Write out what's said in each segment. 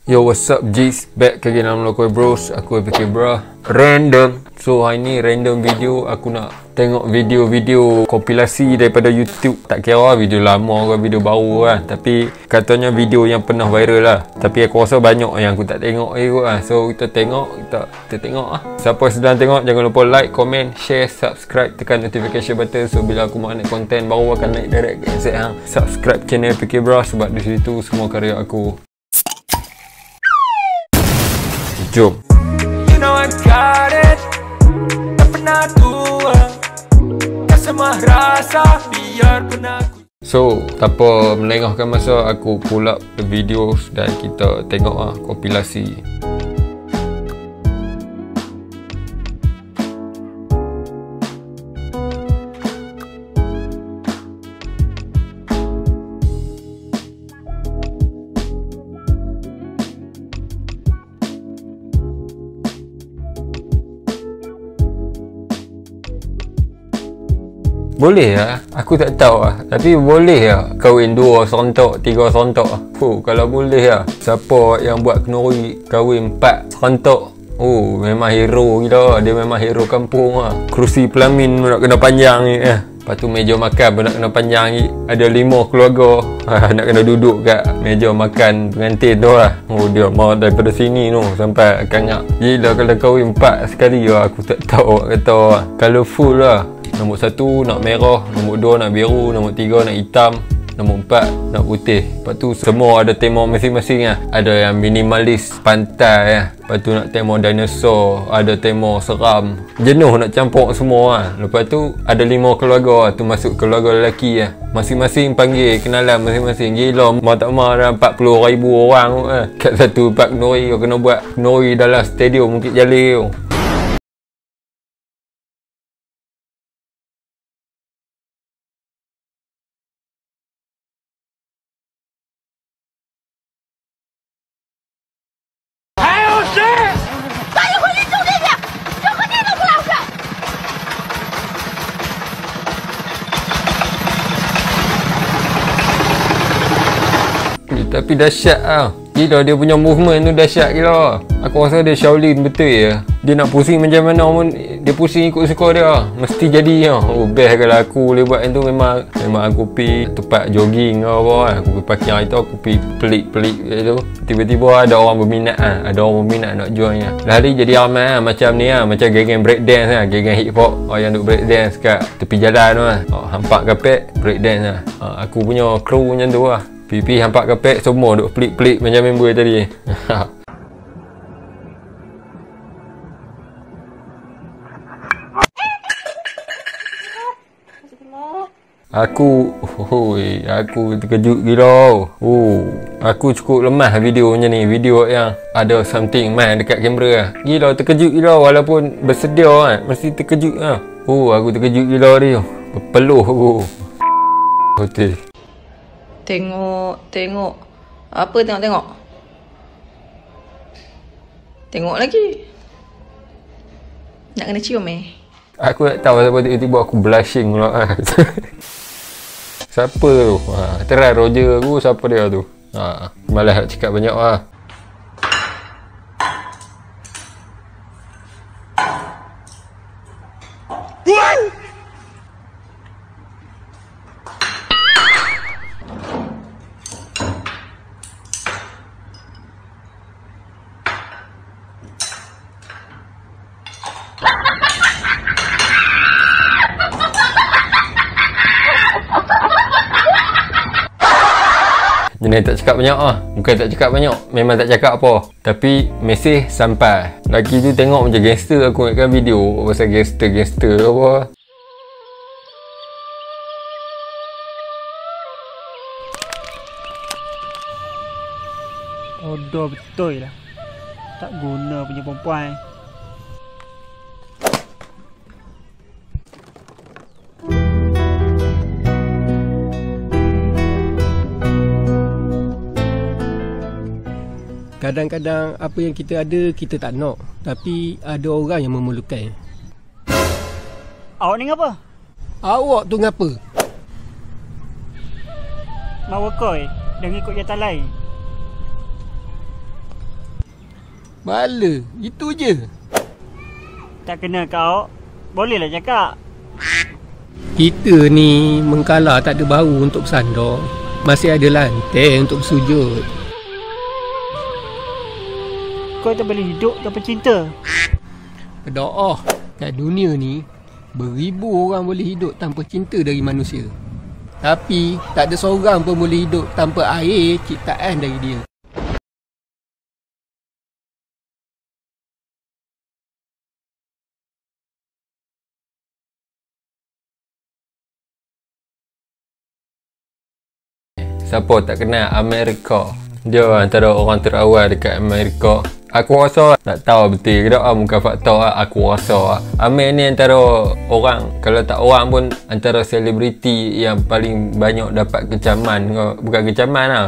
Yo, what's up G's? Back again dalam Lokoi Bros. Aku FK Bra. Random. So hari ni random video. Aku nak tengok video-video kompilasi daripada YouTube. Tak kira lah video lama ke video baru lah. Tapi katanya video yang pernah viral lah. Tapi aku rasa banyak yang aku tak tengok kot lah. So kita tengok. Kita tengok lah. Siapa sedang tengok, jangan lupa like, comment, share, subscribe, tekan notification button. So bila aku buat konten baru akan naik direct ke handset hang. Subscribe channel FK Bra sebab di situ semua karya aku. Jom. You know I got it. Tak pernah tua. Tak semua rasa biar pernah. So, tanpa melengahkan masa, aku pull up the videos dan kita tengok lah kompilasi. Boleh lah, aku tak tahu lah. Tapi boleh lah kahwin 2 serentak, 3 serentak. Kalau boleh lah. Siapa yang buat kenduri kahwin 4 serentak, memang hero gila. Dia memang hero kampung lah. Kerusi pelamin nak kena panjang ni. Lepas tu meja makan pun nak kena panjang ni. Ada 5 keluarga nak kena duduk kat meja makan pengantin tu lah. Dia mau daripada sini tu sampai kanyak. Gila kalau kahwin 4 sekali lah. Aku tak tahu kata lah. Colourful lah. Nombor 1 nak merah, nombor 2 nak biru, nombor 3 nak hitam, nombor 4 nak putih. Lepas tu semua ada tema masing-masing lah. Ada yang minimalis, pantai lah. Lepas tu nak tema dinosaur, ada tema seram. Jenuh nak campur semua lah. Lepas tu ada 5 keluarga lah. Tu masuk keluarga lelaki lah. Masing-masing panggil kenalan masing-masing. Gila, mau tak mau ada 40,000 orang lah. Kat satu park kenduri, kau kena buat kenduri dalam stadium Bukit Jalil tu. Tapi dahsyat lah. Gila dia punya movement tu dahsyat gila. Aku rasa dia Shaolin betul ya. Dia nak pusing macam mana pun dia pusing ikut suka dia. Mesti jadi lah. Best kalau aku boleh buat yang tu memang aku pergi tempat jogging ke apa kan. Aku pergi parking itu aku pergi pelik-pelik tu. Tiba-tiba ada orang berminat lah. Ada orang berminat nak join lah. Lari jadi ramai lah macam ni lah. Macam geng-geng breakdance lah. Geng-geng hip hop. Yang duk breakdance kat tepi jalan tu lah. Hampak kapek breakdance lah. Aku punya crew macam tu lah. Pipi hampak kapek semua duk pelik-pelik macam member tadi. Aku terkejut gila. Aku cukup lemah video macam ni. Video yang ada something man dekat kamera lah. Gila terkejut gila walaupun bersedia kan. Mesti terkejut lah. Aku terkejut gila dia. Berpeluh aku. Betul. Tengok. Apa tengok? Tengok lagi. Nak kena cium Aku tak tahu sebab tiba-tiba aku blushing pula. Siapa tu? Try Roger aku. Siapa dia tu? Malas nak cakap banyak lah. Jenis tak cakap banyak lah. Bukan tak cakap banyak, memang tak cakap apa. Tapi mesej sampai. Lagi tu tengok macam gangster. Aku ingatkan video pasal gangster apa. Bodoh betul lah. Tak guna punya perempuan. Kadang-kadang apa yang kita ada kita tak nak, tapi ada orang yang memerlukan. Awak ni ngapa? Awak tu ngapa? Mau koi dan ikut jatah lain. Bala, itu je. Tak kena kau. Bolehlah cakap. Kita ni mengkalah tak ada bau untuk bersandar. Masih ada lantai untuk bersujud. Kau tak boleh hidup tanpa cinta. Berdoa. Kat dunia ni, beribu orang boleh hidup tanpa cinta dari manusia. Tapi, tak ada seorang pun boleh hidup tanpa air ciptaan dari dia. Siapa tak kenal Amerika? Dia antara orang terawal dekat Amerika. Aku rasa tak tahu betul ke tak, bukan fakta, aku rasa Amir ni antara orang, kalau tak orang pun antara selebriti yang paling banyak dapat kecaman. Bukan kecaman lah,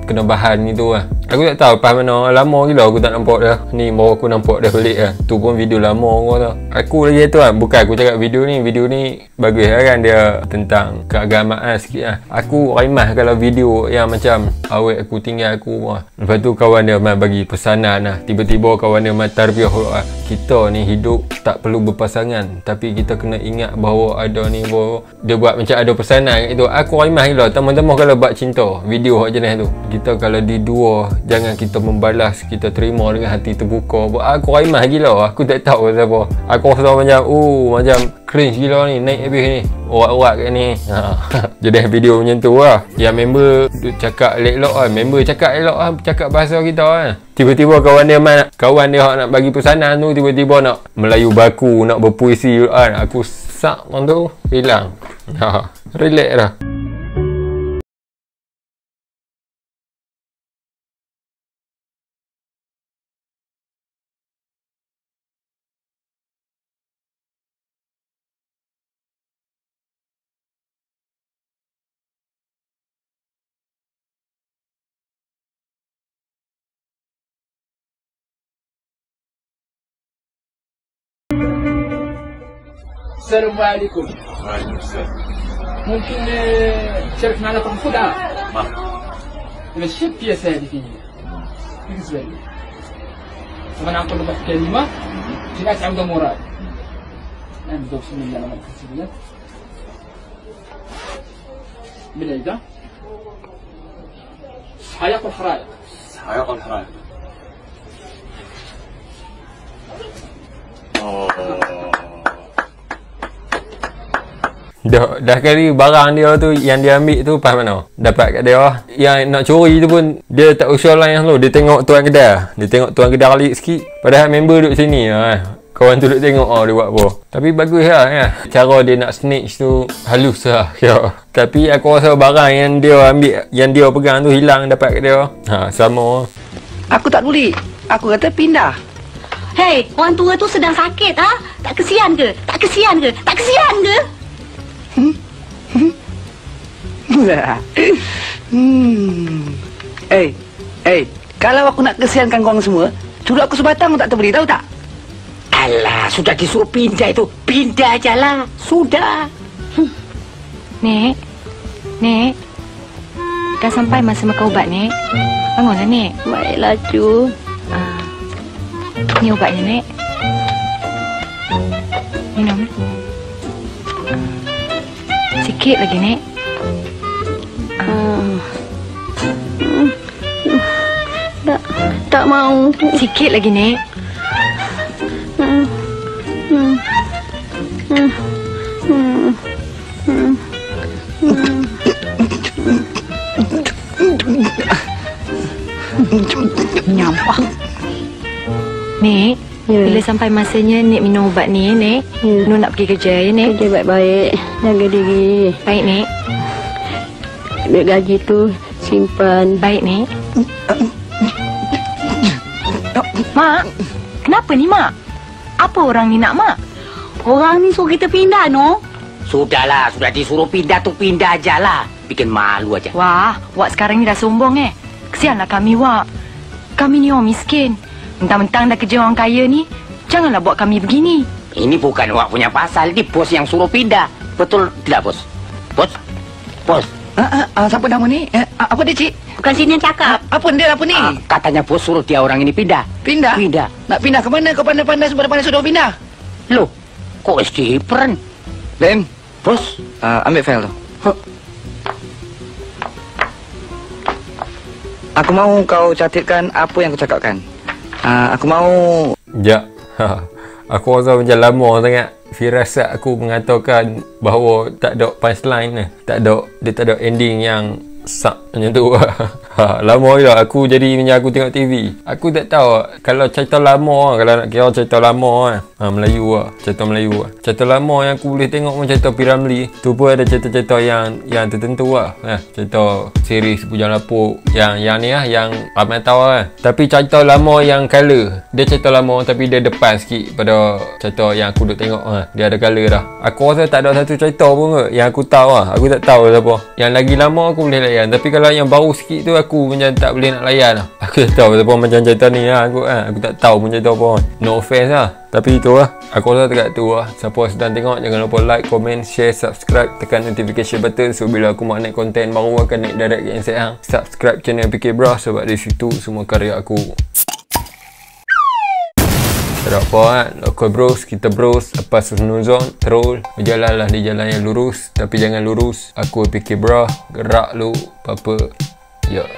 kena bahan gitu lah. Aku tak tahu lepas mana, lama gila aku tak nampak dah. Ni baru aku nampak dah balik lah. Tu pun video lama aku tau. Aku lagi tu lah, bukan aku cakap video ni bagus lah kan, dia tentang keagamaan sikit lah. Aku raimah kalau video yang macam awet aku tinggal aku lah. Lepas tu kawan dia main bagi pesanan lah. Tiba-tiba kawan dia main tarbiah lah. Kita ni hidup tak perlu berpasangan, tapi kita kena ingat bahawa ada ni, bahawa dia buat macam ada pesanan itu. Aku raimah gila. Teman-teman kalau buat cinta, video jenis tu, kita kalau di dua, jangan kita membalas, kita terima dengan hati terbuka. Aku raimah gila. Aku tak tahu siapa. Aku rasa macam macam cringe gila ni, naik habis ni, orak-orak kat ni. Jadi video macam tu lah. Yang member cakap elok lah, member cakap elok lah, cakap bahasa kita lah. Tiba-tiba kawan dia nak bagi pesanan tu, tiba-tiba nak Melayu baku, nak berpuisi kan. Aku sak orang tu hilang. Relax lah. السلام عليكم. وعليكم السلام. ممكن تشارك معنا في الخدعة؟ ماشي البياسة هذه فين بالنسبة لي. طبعا نقول لك كلمة جينا تعاود مراد. نبداو بسم الله الرحمن الرحيم. بالعيدة. حياق الحرائق. حياق الحرائق. Dah kali barang dia tu yang dia ambil tu pas mana? Dapat kat dia lah. Yang nak curi tu pun dia tak usah lain tu. Dia tengok tuan kedai. Dia tengok tuan kedai kali sikit. Padahal member duduk sini lah. Kawan tu duduk tengok dia buat apa. Tapi bagus lah kan. Cara dia nak snitch tu halus lah. Tapi aku rasa barang yang dia ambil, yang dia pegang tu hilang dapat kat dia. Sama. Aku tak boleh. Aku kata pindah. Hei, orang tua tu sedang sakit ha? Tak kesian ke? Tak kesian ke? Tak kesian ke? Kalau aku nak kesiankan korang semua, suruh aku sebatang tak boleh, tahu tak? Alah, sudah disuruh pindah itu. Pindah aja lah. Sudah. Nek, dah sampai masa makan ubat, Nek. Bangunlah, Nek. Baiklah, Cu. Ni ubatnya, Nek. Minum. Sikit lagi, Nek. Tak mau. Sikit lagi, Nek. Nyampah. Nek, bila sampai masanya Nek minum ubat ni, Nek. Nur nak pergi kerja, ya, Nek? Kerja baik-baik. Jaga diri. Baik, Nek. Duit gaji tu simpan. Baik, Nek. Mak, kenapa ni, Mak? Apa orang ni nak, Mak? Orang ni suruh kita pindah, no? Sudahlah, sudah disuruh pindah tu pindah aja lah. Bikin malu aja. Wah, Wak sekarang ni dah sombong Kesianlah kami, Wak. Kami ni orang miskin. Mentang-mentang dah kerja orang kaya ni, janganlah buat kami begini. Ini bukan Wak punya pasal, ini bos yang suruh pindah. Betul tidak, bos? Bos? Bos? Siapa nama ni? Apa dia, Cik? Bukan sini yang cakap. Apa dia ni? Katanya bos suruh dia orang ini pindah. Pindah? Pindah. Nak pindah ke mana? Kau pandai-pandai pandai sudah pindah? Loh, kok Stephen? Ben, Bos, ambil file tu. Aku mau kau catatkan apa yang aku cakapkan. Aku mau... Ya. Aku rasa macam lama sangat. Firasat aku mengatakan bahawa tak ada punchline, dia tak ada ending yang sak macam tu. Lama juga aku jadi macam aku tengok TV. Aku tak tahu kalau cerita lama, kalau nak kira cerita lama Melayu cerita Melayu. Cerita lama yang aku boleh tengok macam cerita Piramli. Tu pun ada cerita-cerita yang tertentu cerita siri Bujang Lapuk yang ni yang ramai tahu Tapi cerita lama yang color, dia cerita lama tapi dia depan sikit pada cerita yang aku duk tengok dia ada color dah. Aku rasa tak ada satu cerita pun yang aku tahu aku tak tahu siapa. Yang lagi lama aku boleh layan, tapi kalau yang baru sikit tu aku macam tak boleh nak layan Aku tak tahu siapa macam cerita ni aku tak tahu pun cerita apa. No offense tapi itu aku rasa dekat tu Siapa sedang tengok, jangan lupa like, comment, share, subscribe, tekan notification button so bila aku naik konten baru akan naik direct ke handset Subscribe channel PK Bra sebab di situ semua karya aku. Tak ada apa local bros, kita bros lepas sunuzon terus berjalanlah di jalan yang lurus, tapi jangan lurus. Aku PK Bra, gerak lu apa-apa. Ya.